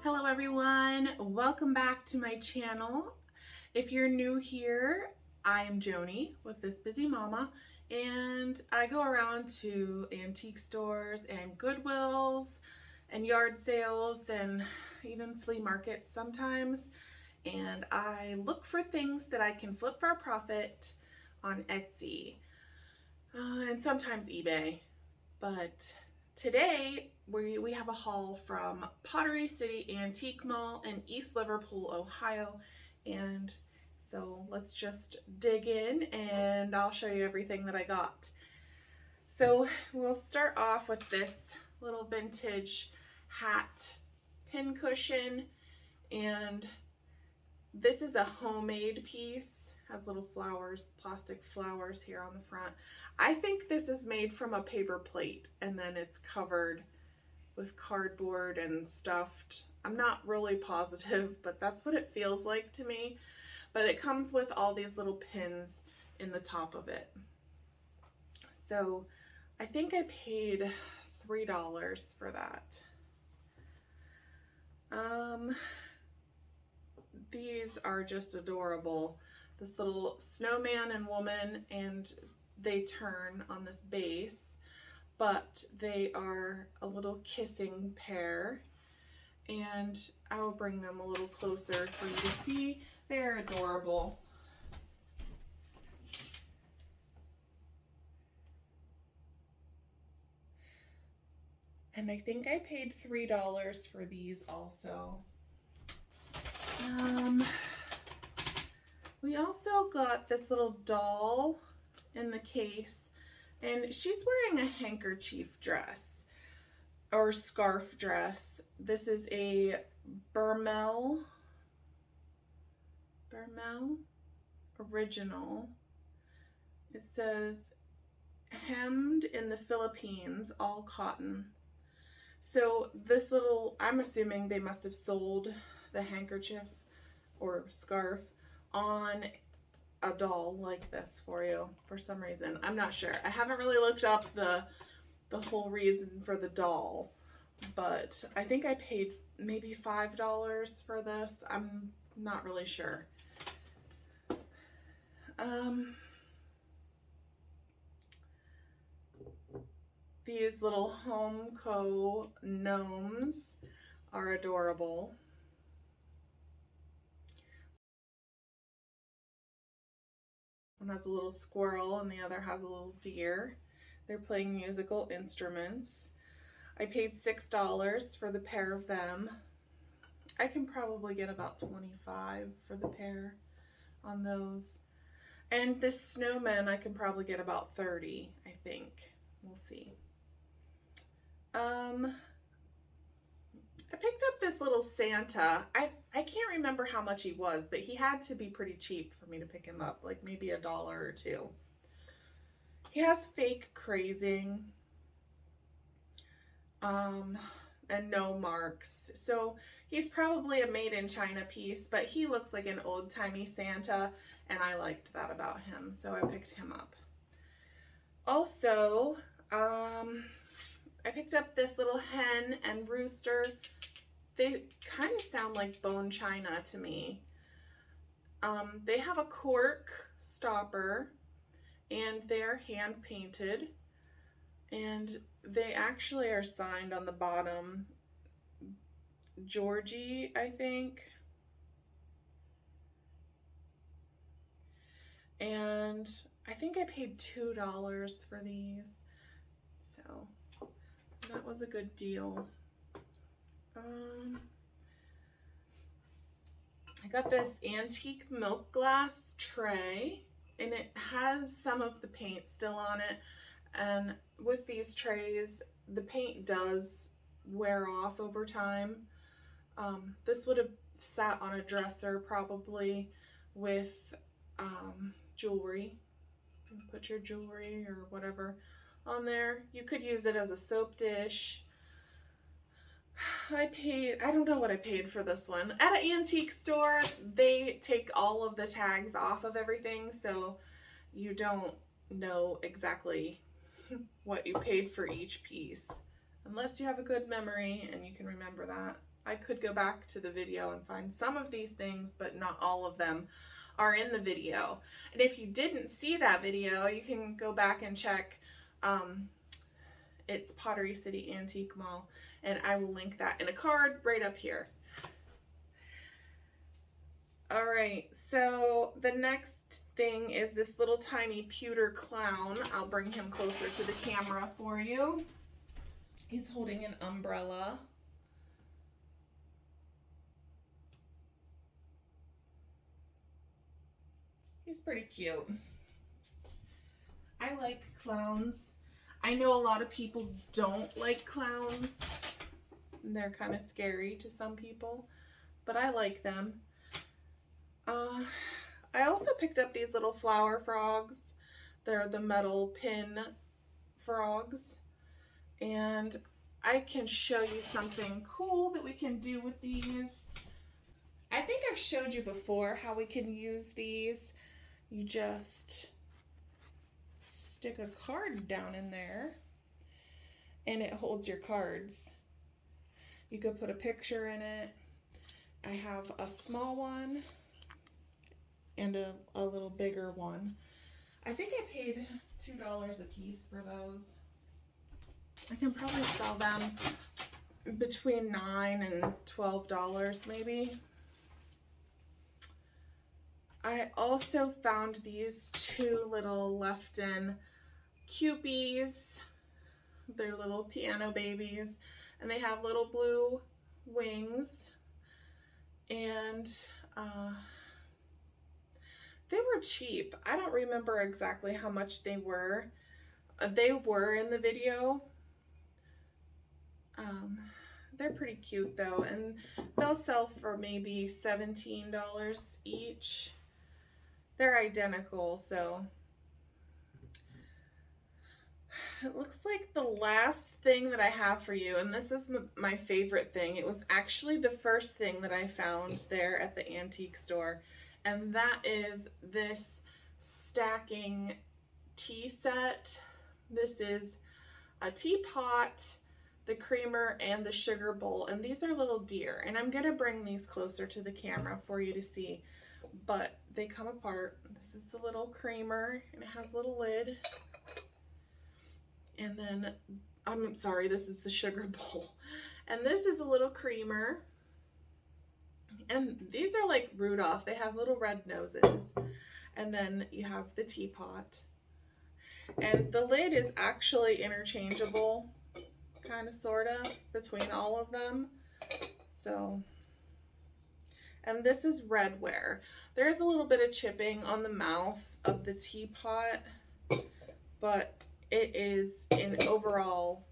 Hello everyone, welcome back to my channel. If you're new here, I am Joni with This Busy Mama, and I go around to antique stores and Goodwills and yard sales and even flea markets sometimes, and I look for things that I can flip for a profit on Etsy and sometimes eBay. But today we have a haul from Pottery City Antique Mall in East Liverpool, Ohio. And so let's just dig in and I'll show you everything that I got. So we'll start off with this little vintage hat pin cushion, and this is a homemade piece. Has little flowers, plastic flowers here on the front. I think this is made from a paper plate and then it's covered with cardboard and stuffed. I'm not really positive, but that's what it feels like to me. But it comes with all these little pins in the top of it. So I think I paid $3 for that. These are just adorable. This little snowman and woman, and they turn on this base, but they are a little kissing pair, and I will bring them a little closer for you to see. They're adorable. And I think I paid $3 for these also. We also got this little doll in the case, and she's wearing a handkerchief dress or scarf dress. This is a Burmel original. It says hemmed in the Philippines, all cotton. So this little, I'm assuming they must have sold the handkerchief or scarf on a doll like this for you for some reason. I'm not sure. I haven't really looked up the whole reason for the doll, but I think I paid maybe $5 for this. I'm not really sure. These little Homeco gnomes are adorable. One has a little squirrel and the other has a little deer. They're playing musical instruments. I paid $6 for the pair of them. I can probably get about $25 for the pair on those. And this snowman I can probably get about $30, I think. We'll see. I picked up this little Santa. I can't remember how much he was, but he had to be pretty cheap for me to pick him up, like maybe $1 or $2. He has fake crazing and no marks, so he's probably a made in China piece, but he looks like an old-timey Santa, and I liked that about him, so I picked him up. Also, I picked up this little hen and rooster. They kind of sound like bone china to me. They have a cork stopper, and they're hand painted, and they actually are signed on the bottom. Georgie, I think. And I think I paid $2 for these, so that was a good deal. I got this antique milk glass tray, and it has some of the paint still on it, and with these trays the paint does wear off over time. This would have sat on a dresser probably with jewelry. Put your jewelry or whatever on there. You could use it as a soap dish. I don't know what I paid for this one. At an antique store, they take all of the tags off of everything, so you don't know exactly what you paid for each piece, unless you have a good memory and you can remember that. I could go back to the video and find some of these things, but not all of them are in the video. And if you didn't see that video, you can go back and check. It's Pottery City Antique Mall, and I will link that in a card right up here. All right, so the next thing is this little tiny pewter clown. I'll bring him closer to the camera for you. He's holding an umbrella. He's pretty cute. I like clowns. I know a lot of people don't like clowns. They're kind of scary to some people, but I like them. I also picked up these little flower frogs. They're the metal pin frogs. And I can show you something cool that we can do with these. I think I've showed you before how we can use these. You just stick a card down in there and it holds your cards. You could put a picture in it. I have a small one and a little bigger one. I think I paid $2 a piece for those. I can probably sell them between $9 and $12 maybe. I also found these two little Lefton Cupies. They're little piano babies, and they have little blue wings, and they were cheap. I don't remember exactly how much they were. They were in the video. They're pretty cute though, and they'll sell for maybe $17 each. They're identical, so it looks like the last thing that I have for you, and this is my favorite thing. It was actually the first thing that I found there at the antique store, and that is this stacking tea set. This is a teapot, the creamer, and the sugar bowl, and these are little deer, and I'm gonna bring these closer to the camera for you to see, but they come apart. This is the little creamer, and it has a little lid, and then I'm sorry, this is the sugar bowl, and this is a little creamer, and these are like Rudolph. They have little red noses, and then you have the teapot, and the lid is actually interchangeable, kind of sort of, between all of them. So, and this is redware. There's a little bit of chipping on the mouth of the teapot, but it is in overall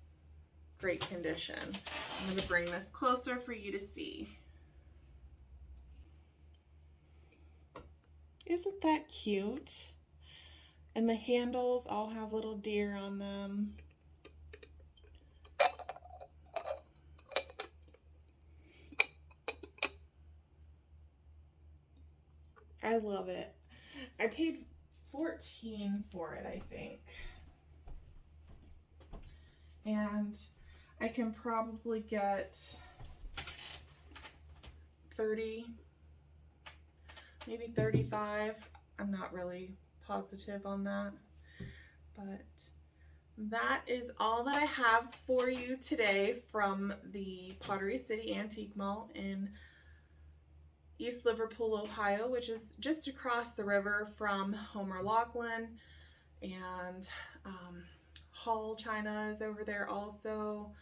great condition. I'm going to bring this closer for you to see. Isn't that cute? And the handles all have little deer on them. I love it. I paid $14 for it, I think. And I can probably get 30, maybe 35. I'm not really positive on that. But that is all that I have for you today from the Pottery City Antique Mall in East Liverpool, Ohio, which is just across the river from Homer Laughlin, and Hall China is over there also.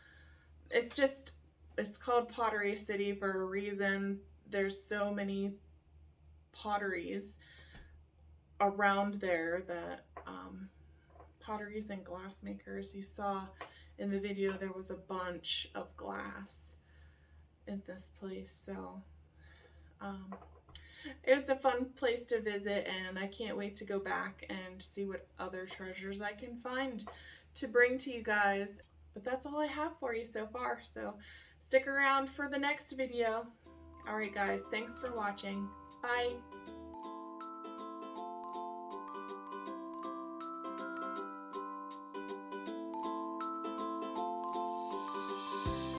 It's called Pottery City for a reason. There's so many potteries around there that potteries and glass makers. You saw in the video there was a bunch of glass in this place, so it was a fun place to visit, and I can't wait to go back and see what other treasures I can find to bring to you guys. But that's all I have for you so far, so stick around for the next video. Alright guys, thanks for watching. Bye!